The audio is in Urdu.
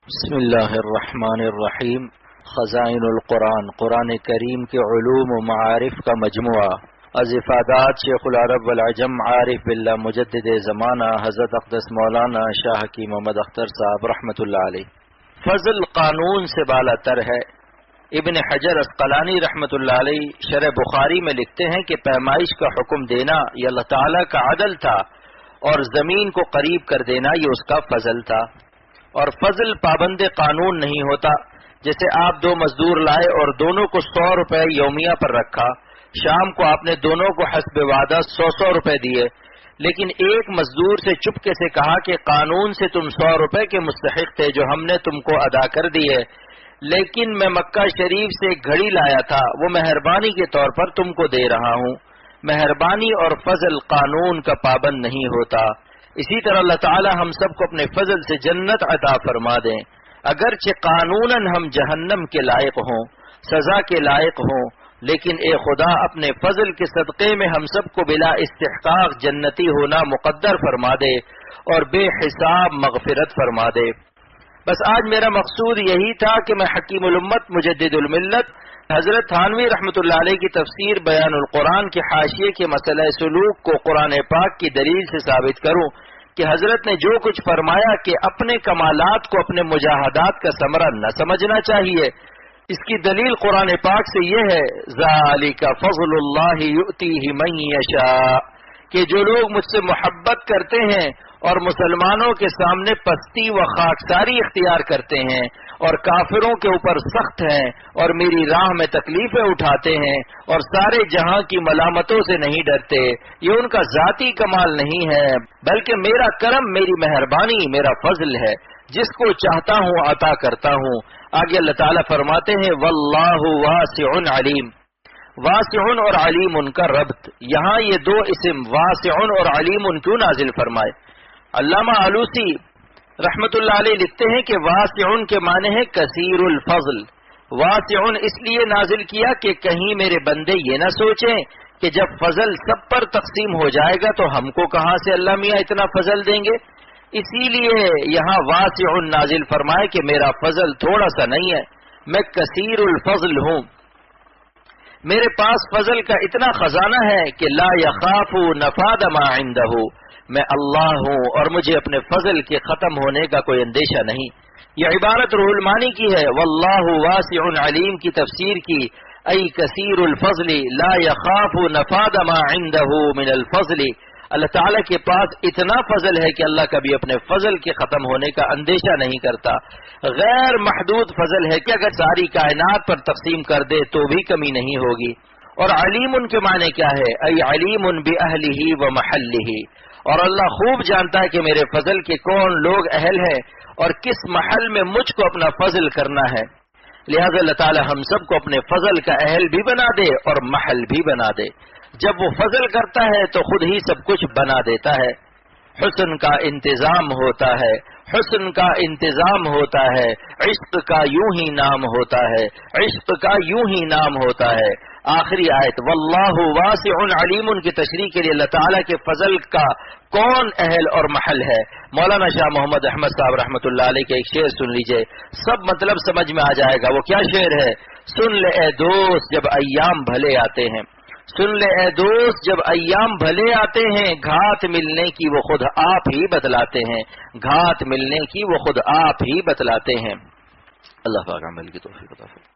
بسم اللہ الرحمن الرحیم۔ خزائن القرآن، قرآن کریم کے علوم و معارف کا مجموعہ، از افادات شیخ العرب والعجم عارف باللہ مجدد زمانہ حضرت اقدس مولانا شاہ حکیم محمد اختر صاحب رحمۃ اللہ علیہ۔ فضل قانون سے بالا تر ہے۔ ابن حجر عسقلانی رحمۃ اللہ علیہ شرح بخاری میں لکھتے ہیں کہ پیمائش کا حکم دینا یہ اللہ تعالیٰ کا عدل تھا اور زمین کو قریب کر دینا یہ اس کا فضل تھا، اور فضل پابند قانون نہیں ہوتا۔ جیسے آپ دو مزدور لائے اور دونوں کو 100 روپے یومیہ پر رکھا، شام کو آپ نے دونوں کو حسب وعدہ 100 روپے دیے، لیکن ایک مزدور سے چپکے سے کہا کہ قانون سے تم 100 روپے کے مستحق تھے جو ہم نے تم کو ادا کر دیے، لیکن میں مکہ شریف سے ایک گھڑی لایا تھا، وہ مہربانی کے طور پر تم کو دے رہا ہوں۔ مہربانی اور فضل قانون کا پابند نہیں ہوتا۔ اسی طرح اللہ تعالی ہم سب کو اپنے فضل سے جنت عطا فرما دیں، اگرچہ قانوناً ہم جہنم کے لائق ہوں، سزا کے لائق ہوں، لیکن اے خدا اپنے فضل کے صدقے میں ہم سب کو بلا استحقاق جنتی ہونا مقدر فرما دے اور بے حساب مغفرت فرما دے۔ بس آج میرا مقصود یہی تھا کہ میں حکیم الامت مجدد الملت حضرت تھانوی رحمۃ اللہ علیہ کی تفسیر بیان القرآن کے حاشیے کے مسئلہ سلوک کو قرآن پاک کی دلیل سے ثابت کروں کہ حضرت نے جو کچھ فرمایا کہ اپنے کمالات کو اپنے مجاہدات کا ثمرہ نہ سمجھنا چاہیے۔ اس کی دلیل قرآن پاک سے یہ ہے، ذالک فضل اللہ یؤتیہ من یشاء، کہ جو لوگ مجھ سے محبت کرتے ہیں اور مسلمانوں کے سامنے پستی و خاکساری اختیار کرتے ہیں اور کافروں کے اوپر سخت ہیں اور میری راہ میں تکلیفیں اٹھاتے ہیں اور سارے جہاں کی ملامتوں سے نہیں ڈرتے، یہ ان کا ذاتی کمال نہیں ہے بلکہ میرا کرم، میری مہربانی، میرا فضل ہے، جس کو چاہتا ہوں عطا کرتا ہوں۔ آگے اللہ تعالیٰ فرماتے ہیں واللہ واسع علیم۔ واسع اور علیم ان کا ربط، یہاں یہ دو اسم واسع اور علیم کیوں نازل فرمائے؟ علامہ آلوسی رحمت اللہ علیہ لکھتے ہیں کہ واسع کے معنی ہے کثیر الفضل۔ واسع اس لیے نازل کیا کہ کہیں میرے بندے یہ نہ سوچیں کہ جب فضل سب پر تقسیم ہو جائے گا تو ہم کو کہاں سے اللہ میاں اتنا فضل دیں گے، اسی لیے یہاں واسع نازل فرمائے کہ میرا فضل تھوڑا سا نہیں ہے، میں کثیر الفضل ہوں، میرے پاس فضل کا اتنا خزانہ ہے کہ لا یخاف نفاد ما عنده، میں اللہ ہوں اور مجھے اپنے فضل کے ختم ہونے کا کوئی اندیشہ نہیں۔ یہ عبارت روح المانی کی ہے، واللہ واسع علیم کی تفسیر کی، ای کثیر الفضل لا یخاف نفاد ما عنده من الفضل، اللہ تعالیٰ کے پاس اتنا فضل ہے کہ اللہ کبھی اپنے فضل کے ختم ہونے کا اندیشہ نہیں کرتا۔ غیر محدود فضل ہے کہ اگر ساری کائنات پر تقسیم کر دے تو بھی کمی نہیں ہوگی۔ اور علیم ان کے معنی کیا ہے؟ ای علیم بأہلہ ومحلہ، اور اللہ خوب جانتا ہے کہ میرے فضل کے کون لوگ اہل ہیں اور کس محل میں مجھ کو اپنا فضل کرنا ہے، لہذا اللہ تعالی ہم سب کو اپنے فضل کا اہل بھی بنا دے اور محل بھی بنا دے۔ جب وہ فضل کرتا ہے تو خود ہی سب کچھ بنا دیتا ہے۔ حسن کا انتظام ہوتا ہے، حسن کا انتظام ہوتا ہے، عشق کا یوں ہی نام ہوتا ہے، عشق کا یوں ہی نام ہوتا ہے۔ آخری آیت واللہ واسع علیم کی تشریح کے لیے اللہ تعالیٰ کے فضل کا کون اہل اور محل ہے، مولانا شاہ محمد احمد صاحب رحمۃ اللہ علیہ کے ایک شعر سن لیجئے، سب مطلب سمجھ میں آ جائے گا۔ وہ کیا شعر ہے؟ سن لے اے دوست جب ایام بھلے آتے ہیں، سن لے اے دوست جب ایام بھلے آتے ہیں، گھات ملنے کی وہ خود آپ ہی بتلاتے ہیں، گھات ملنے کی وہ خود آپ ہی بتلاتے ہیں۔ اللہ پاک عمل کی توفیق عطا فرمائے۔